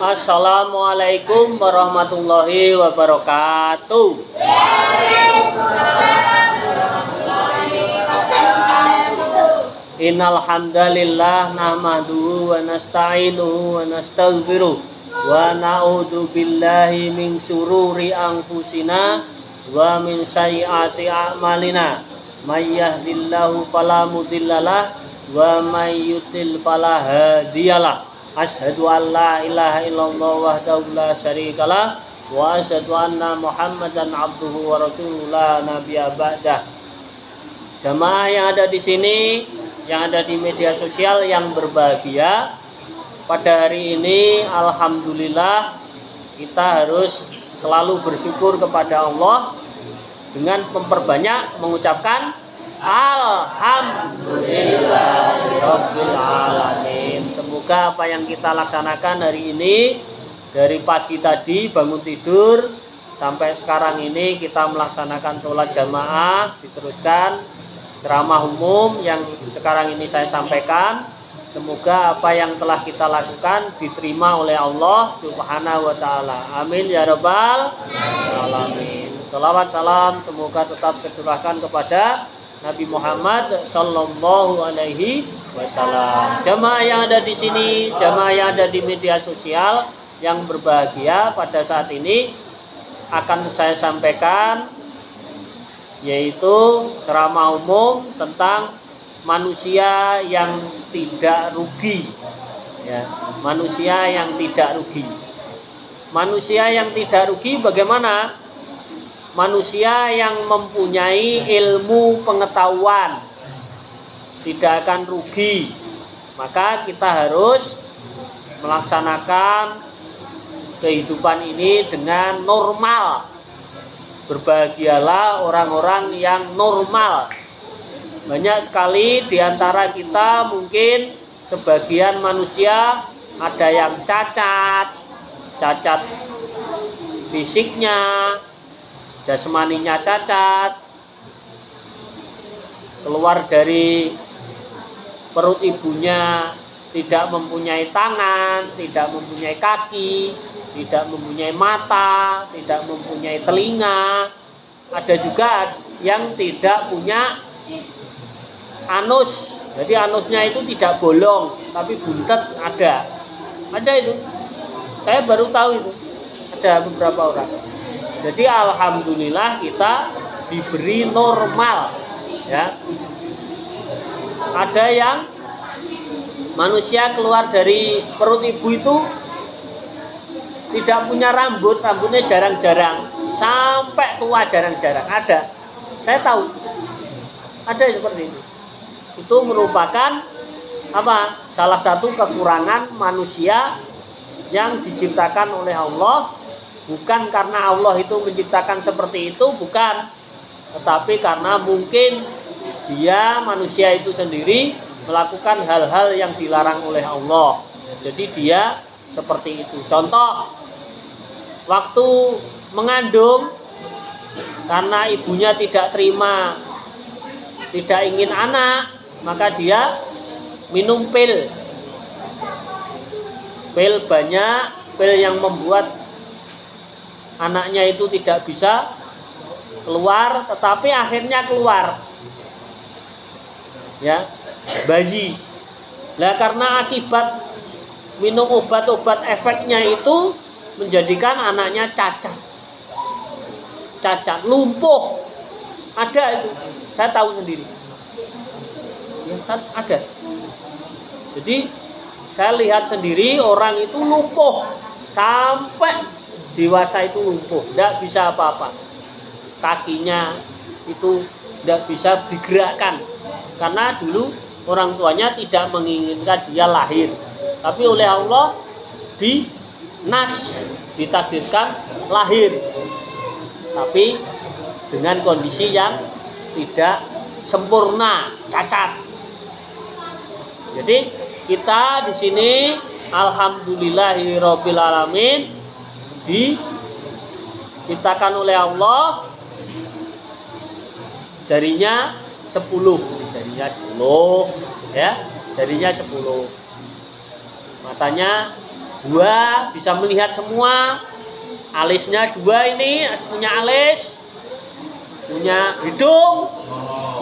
Assalamualaikum warahmatullahi wabarakatuh. Innal hamdalillah nahmaduhu wa nasta'inuhu wa nastaghfiruh wa na'udzu billahi min syururi anfusina wa min sayyiati a'malina. May yahdihillahu fala mudhillalah wa may yudlil fala hadiyalah. Asyhadu an la ilaha illallah wahdahu la syarikalah wa asyhadu anna Muhammadan abduhu wa rasuluhu la nabiyya ba'dah. Jamaah yang ada di sini, yang ada di media sosial yang berbahagia, pada hari ini alhamdulillah kita harus selalu bersyukur kepada Allah dengan memperbanyak mengucapkan alhamdulillahirabbil alamin. Semoga apa yang kita laksanakan hari ini, dari pagi tadi bangun tidur sampai sekarang ini kita melaksanakan sholat jamaah, diteruskan ceramah umum yang sekarang ini saya sampaikan. Semoga apa yang telah kita lakukan diterima oleh Allah Subhanahu wa ta'ala. Amin ya rabbal alamin. Salawat salam semoga tetap tercurahkan kepada Nabi Muhammad sallallahu alaihi wasallam. Jamaah yang ada di sini, jamaah yang ada di media sosial yang berbahagia, pada saat ini akan saya sampaikan yaitu ceramah umum tentang manusia yang tidak rugi, ya, manusia yang tidak rugi. Manusia yang tidak rugi bagaimana? Manusia yang mempunyai ilmu pengetahuan tidak akan rugi. Maka kita harus melaksanakan kehidupan ini dengan normal. Berbahagialah orang-orang yang normal. Banyak sekali di antara kita, mungkin sebagian manusia ada yang cacat fisiknya, jasmaninya cacat, keluar dari perut ibunya tidak mempunyai tangan, tidak mempunyai kaki, tidak mempunyai mata, tidak mempunyai telinga. Ada juga yang tidak punya anus, jadi anusnya itu tidak bolong tapi buntet. Ada itu, saya baru tahu itu, ada beberapa orang. Jadi alhamdulillah kita diberi normal, ya. Ada yang manusia keluar dari perut ibu itu tidak punya rambut, rambutnya jarang-jarang, sampai tua jarang-jarang. Ada, saya tahu, ada seperti itu. Itu merupakan apa? Salah satu kekurangan manusia yang diciptakan oleh Allah. Bukan karena Allah itu menciptakan seperti itu, bukan. Tetapi karena mungkin dia, manusia itu sendiri, melakukan hal-hal yang dilarang oleh Allah. Jadi dia seperti itu. Contoh, waktu mengandung, karena ibunya tidak terima, tidak ingin anak, maka dia minum pil banyak, pil yang membuat anaknya itu tidak bisa keluar, tetapi akhirnya keluar, ya, bayi. Nah, karena akibat minum obat-obat efeknya itu menjadikan anaknya cacat, lumpuh. Ada itu, saya tahu sendiri. Ya, ada. Jadi saya lihat sendiri orang itu lumpuh sampai dewasa, itu lumpuh, tidak bisa apa-apa. Kakinya itu tidak bisa digerakkan karena dulu orang tuanya tidak menginginkan dia lahir, tapi oleh Allah ditakdirkan lahir, tapi dengan kondisi yang tidak sempurna, cacat. Jadi kita di sini alhamdulillahirabbil alamin diciptakan oleh Allah jarinya 10, ya, jarinya 10. Matanya dua, bisa melihat semua. Alisnya dua, ini punya alis, punya hidung.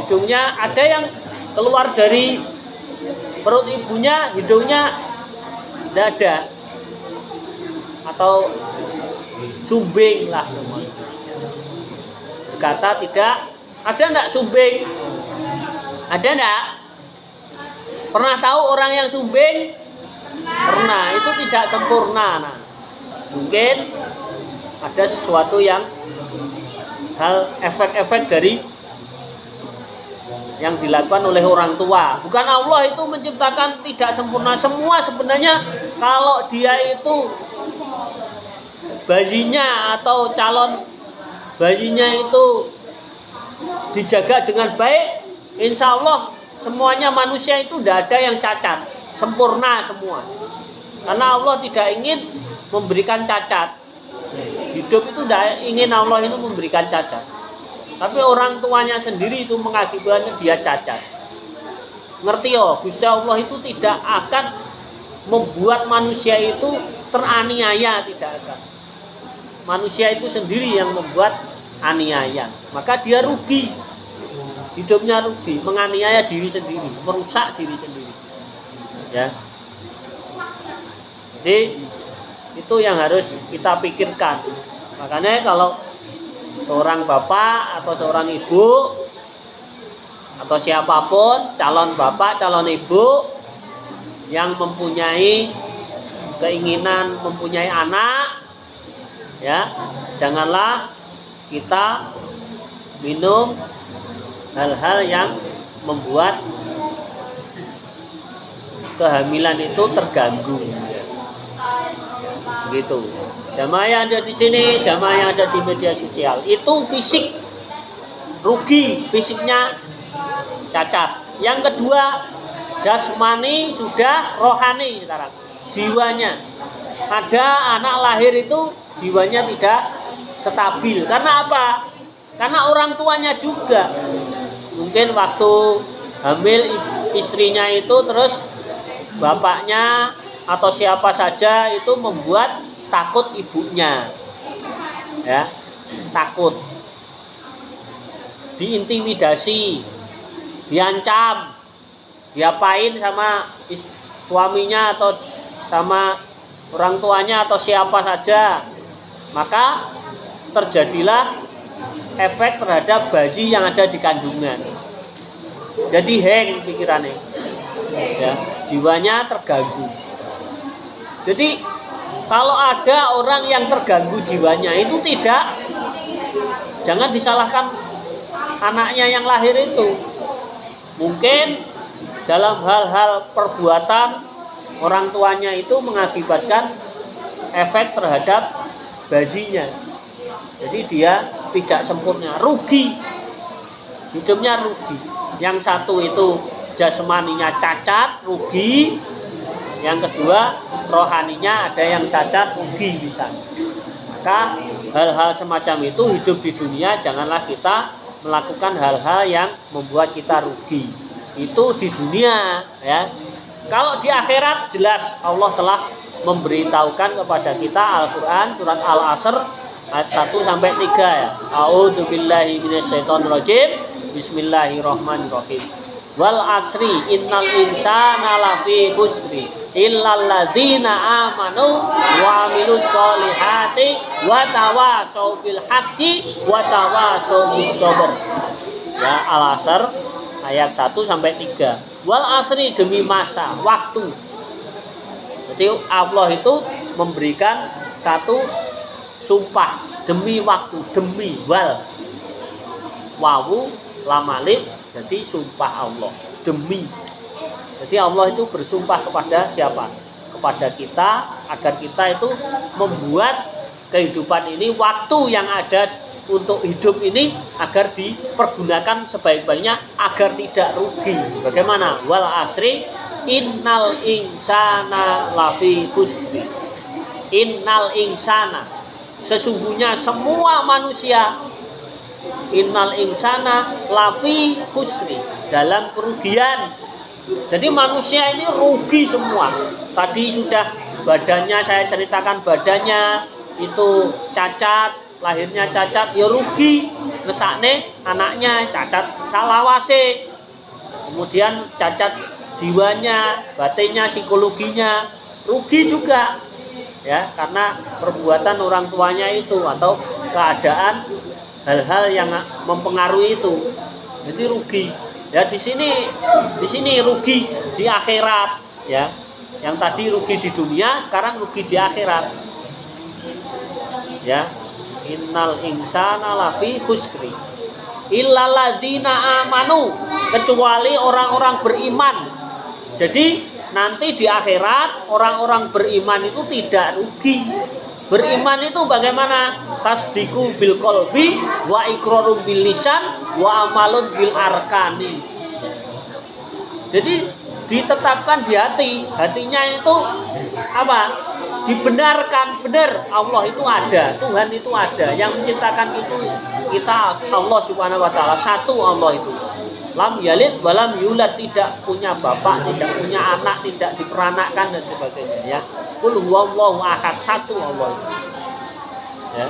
Hidungnya ada yang keluar dari perut ibunya, hidungnya tidak ada, atau sumbing lah. Kata tidak ada, enggak sumbing? Ada enggak? Pernah tahu orang yang sumbing? Pernah. Itu tidak sempurna. Nah, mungkin ada sesuatu yang hal efek-efek dari yang dilakukan oleh orang tua. Bukan Allah itu menciptakan tidak sempurna semua. Sebenarnya kalau dia itu bayinya atau calon bayinya itu dijaga dengan baik, insya Allah semuanya manusia itu tidak ada yang cacat, sempurna semua. Karena Allah tidak ingin memberikan cacat. Hidup itu tidak ingin Allah itu memberikan cacat. Tapi orang tuanya sendiri itu mengakibatkan dia cacat. Ngerti ya, Gusti Allah itu tidak akan membuat manusia itu teraniaya, tidak akan. Manusia itu sendiri yang membuat aniaya, maka dia rugi, hidupnya rugi, menganiaya diri sendiri, merusak diri sendiri. Ya, jadi itu yang harus kita pikirkan. Makanya kalau seorang bapak atau seorang ibu atau siapapun, calon bapak, calon ibu yang mempunyai keinginan mempunyai anak, ya, janganlah kita minum hal-hal yang membuat kehamilan itu terganggu. Begitu. Jamaah yang ada di sini, jamaah yang ada di media sosial, itu fisik rugi, fisiknya cacat. Yang kedua, jasmani sudah, rohani sekarang. Jiwanya. Ada anak lahir itu jiwanya tidak stabil. Karena apa? Karena orang tuanya juga. Mungkin waktu hamil istrinya itu terus bapaknya atau siapa saja itu membuat takut ibunya. Ya, takut. Diintimidasi, diancam, diapain sama suaminya atau sama orang tuanya atau siapa saja, maka terjadilah efek terhadap bayi yang ada di kandungan. Jadi hang pikirannya, ya, jiwanya terganggu. Jadi kalau ada orang yang terganggu jiwanya itu jangan disalahkan anaknya yang lahir itu. Mungkin dalam hal-hal perbuatan orang tuanya itu mengakibatkan efek terhadap bayinya. Jadi dia tidak sempurna, rugi. Hidupnya rugi. Yang satu itu jasmaninya cacat, rugi. Yang kedua, rohaninya ada yang cacat, rugi bisa. Maka hal-hal semacam itu hidup di dunia janganlah kita melakukan hal-hal yang membuat kita rugi. Itu di dunia, ya. Kalau di akhirat jelas Allah telah memberitahukan kepada kita Al-Qur'an surat Al-Asr ayat 1 sampai 3 ya. A'udzubillahi minasyaitonirrajim. Bismillahirrahmanirrahim. Wal asri innal insana lafi khusri illal ladzina amanu wa amilus solihati wa tawasau bil haqqi wa tawasau bis sabr. Ya, Al-Asr ayat 1 sampai 3. Wal asri, demi masa, waktu. Jadi Allah itu memberikan satu sumpah demi waktu, demi wal. Wawu lam alif, jadi sumpah Allah demi. Jadi Allah itu bersumpah kepada siapa? Kepada kita agar kita itu membuat kehidupan ini, waktu yang ada untuk hidup ini agar dipergunakan sebaik-baiknya agar tidak rugi. Bagaimana? Wal asri innal insana lafi khusri. Innal insana, sesungguhnya semua manusia, innal insana lafi khusri, dalam kerugian. Jadi manusia ini rugi semua. Tadi sudah badannya, saya ceritakan badannya itu cacat, lahirnya cacat, ya rugi. Ngesakne anaknya cacat salawase. Kemudian cacat jiwanya, batinnya, psikologinya, rugi juga. Ya, karena perbuatan orang tuanya itu atau keadaan hal-hal yang mempengaruhi itu. Jadi rugi. Ya di sini rugi di akhirat, ya. Yang tadi rugi di dunia, sekarang rugi di akhirat. Ya. Innal insana lafi khusri illal ladzina amanu, kecuali orang-orang beriman. Jadi nanti di akhirat orang-orang beriman itu tidak rugi. Beriman itu bagaimana? Tasdiku bil qalbi wa iqrarum bil lisan wa amalun bil arkani. Jadi ditetapkan di hati, hatinya itu apa? Dibenarkan, benar Allah itu ada, Tuhan itu ada, yang menciptakan itu kita, Allah Subhanahu wa taala, satu Allah itu. Lam yalid walam yulad, tidak punya bapak, tidak punya anak, tidak diperanakkan dan sebagainya, ya. Qul huwallahu ahad, satu Allah itu. Ya.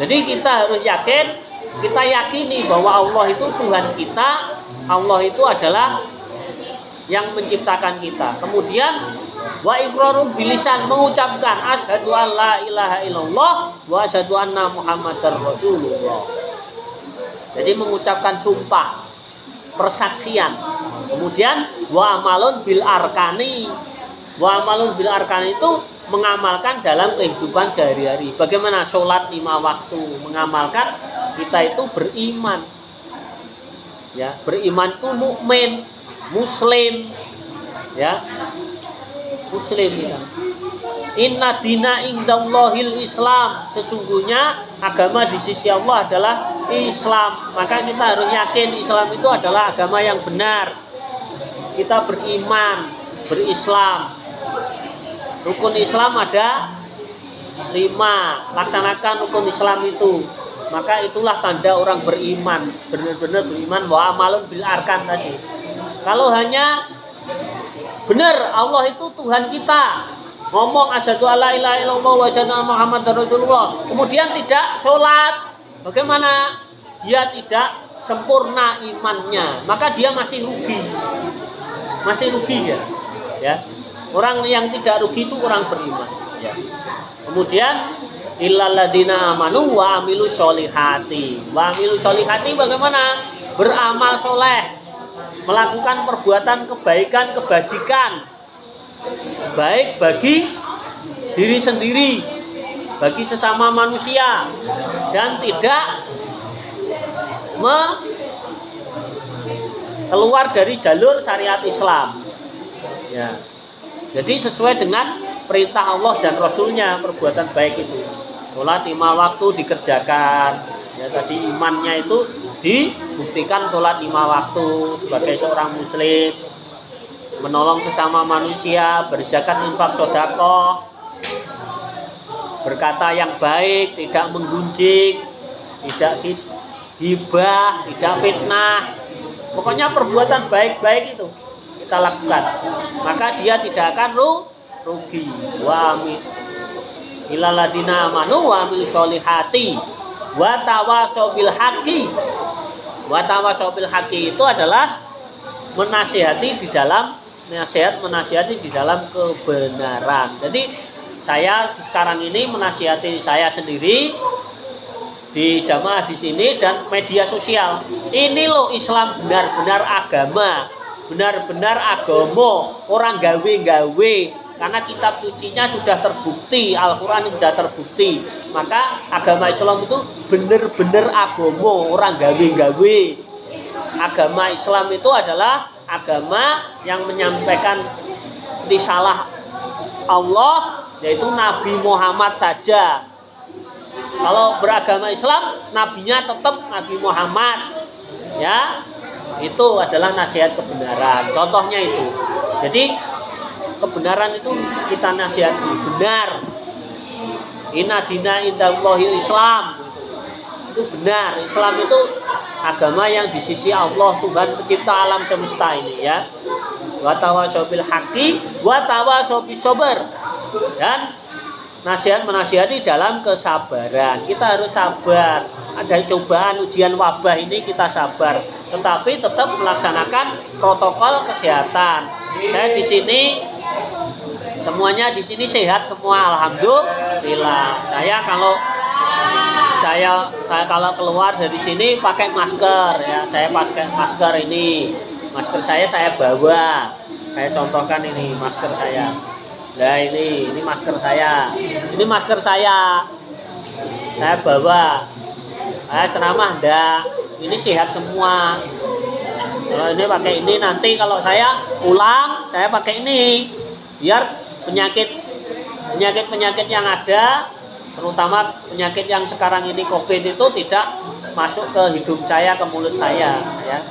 Jadi kita harus yakin, kita yakini bahwa Allah itu Tuhan kita, Allah itu adalah yang menciptakan kita. Kemudian wa iqraru bilisan, mengucapkan asyhadu alla ilaha illallah wa asyhadu anna muhammadar rasulullah. Jadi mengucapkan sumpah, persaksian. Kemudian wa amalun bil arkani. Wa amalun bil arkani itu mengamalkan dalam kehidupan sehari-hari. Bagaimana sholat 5 waktu, mengamalkan kita itu beriman. Ya, beriman itu mukmin, muslim, ya, muslim kita. Inna dina indallahil Islam, sesungguhnya agama di sisi Allah adalah Islam. Maka kita harus yakin Islam itu adalah agama yang benar. Kita beriman, berislam. Rukun Islam ada 5, laksanakan rukun Islam itu. Maka itulah tanda orang beriman, benar-benar beriman wa amalun bil arkan tadi. Kalau hanya benar Allah itu Tuhan kita, ngomong asyhadu alla ilaha illallah wa asyhadu anna muhammadar rasulullah, kemudian tidak sholat, bagaimana? Dia tidak sempurna imannya, maka dia masih rugi. Masih rugi ya. Ya. Orang yang tidak rugi itu orang beriman, ya. Kemudian illal ladzina amanu wa amilus sholihati. Wa amilus sholihati bagaimana? Beramal soleh, melakukan perbuatan kebaikan, kebajikan, baik bagi diri sendiri, bagi sesama manusia, dan tidak keluar dari jalur syariat Islam. Ya. Jadi sesuai dengan perintah Allah dan Rasulnya perbuatan baik itu. Sholat 5 waktu dikerjakan. Ya, tadi imannya itu dibuktikan sholat 5 waktu sebagai seorang muslim, menolong sesama manusia, berzakat, infak, sedekah, berkata yang baik, tidak menggunjing, tidak hibah, tidak fitnah. Pokoknya perbuatan baik-baik itu kita lakukan, maka dia tidak akan rugi. Wa amin ilal ladzina amanu wa amilus sholihati wa tawasau bil haqqi. Wa tawasau bil haqqi itu adalah menasihati di dalam menasihati di dalam kebenaran. Jadi saya sekarang ini menasihati saya sendiri di jamaah di sini dan media sosial. Ini loh Islam benar-benar agama, benar-benar agama, orang gawe-gawe. Karena kitab sucinya sudah terbukti, Al-Quran sudah terbukti. Maka agama Islam itu benar-benar agama, orang gawe-gawe. Agama Islam itu adalah agama yang menyampaikan risalah Allah, yaitu Nabi Muhammad saja. Kalau beragama Islam, nabinya tetap Nabi Muhammad, ya. Itu adalah nasihat kebenaran. Contohnya itu. Jadi kebenaran itu kita nasihati, benar. Inna dina indallahil Islam. Itu benar. Islam itu agama yang di sisi Allah, Tuhan pencipta alam semesta ini, ya. Wa tawasau bil haqqi wa tawasau bis sabr. Dan menasihati dalam kesabaran. Kita harus sabar. Ada cobaan, ujian wabah ini kita sabar. Tetapi tetap melaksanakan protokol kesehatan. Saya di sini semuanya di sini sehat semua, alhamdulillah. Saya kalau keluar dari sini pakai masker ya. Saya pakai masker ini. Masker saya bawa. Saya contohkan ini masker saya. Nah ini masker saya. Ini masker saya. Saya bawa. Saya ceramah enggak. Ini sehat semua. Kalau ini pakai ini, nanti kalau saya pulang saya pakai ini. Biar penyakit yang ada, terutama penyakit yang sekarang ini COVID itu tidak masuk ke hidung saya, ke mulut saya ya.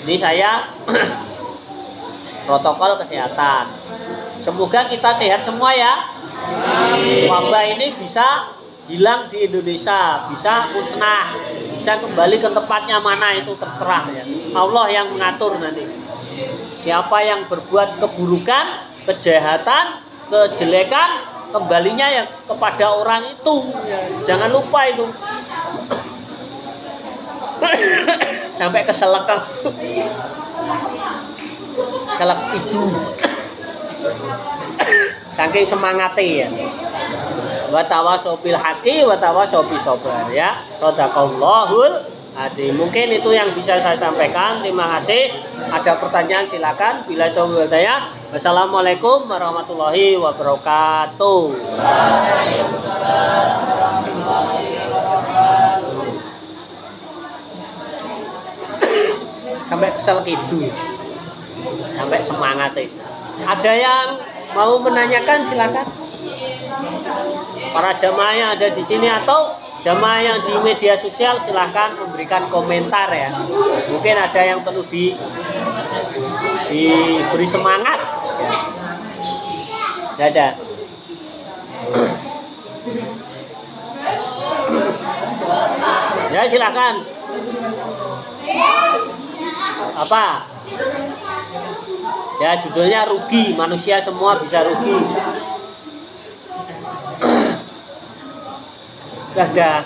Ini saya protokol kesehatan. Semoga kita sehat semua ya. Wabah ini bisa hilang di Indonesia, bisa musnah, bisa kembali ke tempatnya mana itu terserah ya. Allah yang mengatur nanti. Siapa yang berbuat keburukan, kejahatan, kejelekan, kembalinya ya kepada orang itu. Ya, jangan lupa itu. Sampai keselak selek itu. Saking semangatnya ya. Wa tawasau bil haqqi wa tawasau bis sabr ya. Shadaqallahul adzim. Mungkin itu yang bisa saya sampaikan. Terima kasih. Ada pertanyaan silakan. Bila itu bertanya. Wassalamualaikum warahmatullahi wabarakatuh. Sampai kesel gitu. Sampai semangat itu. Ada yang mau menanyakan silakan. Para jamaah yang ada di sini atau jamaah yang di media sosial silahkan memberikan komentar ya. Mungkin ada yang perlu diberi semangat. Dadah. Ya silakan. Apa? Ya judulnya rugi, manusia semua bisa rugi. Dadah.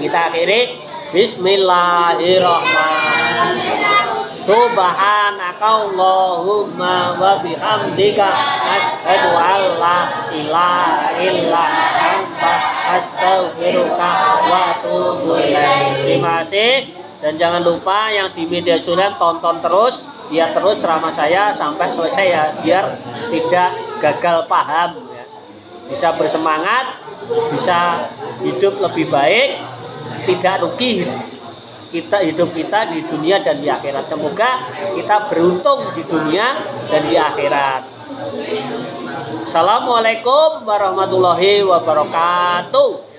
Kita akhiri. Bismillahirrahmanirrahim. Subhanakallahumma wa bihamdika asyhadu an la ilaha illa anta astaghfiruka wa atubu ilaik. Terima kasih. Dan jangan lupa yang di media sosial tonton terus, biar terus ceramah saya sampai selesai ya, biar tidak gagal paham ya. Bisa bersemangat, bisa hidup lebih baik, tidak rugi hidup kita di dunia dan di akhirat. Semoga kita beruntung di dunia dan di akhirat. Assalamualaikum warahmatullahi wabarakatuh.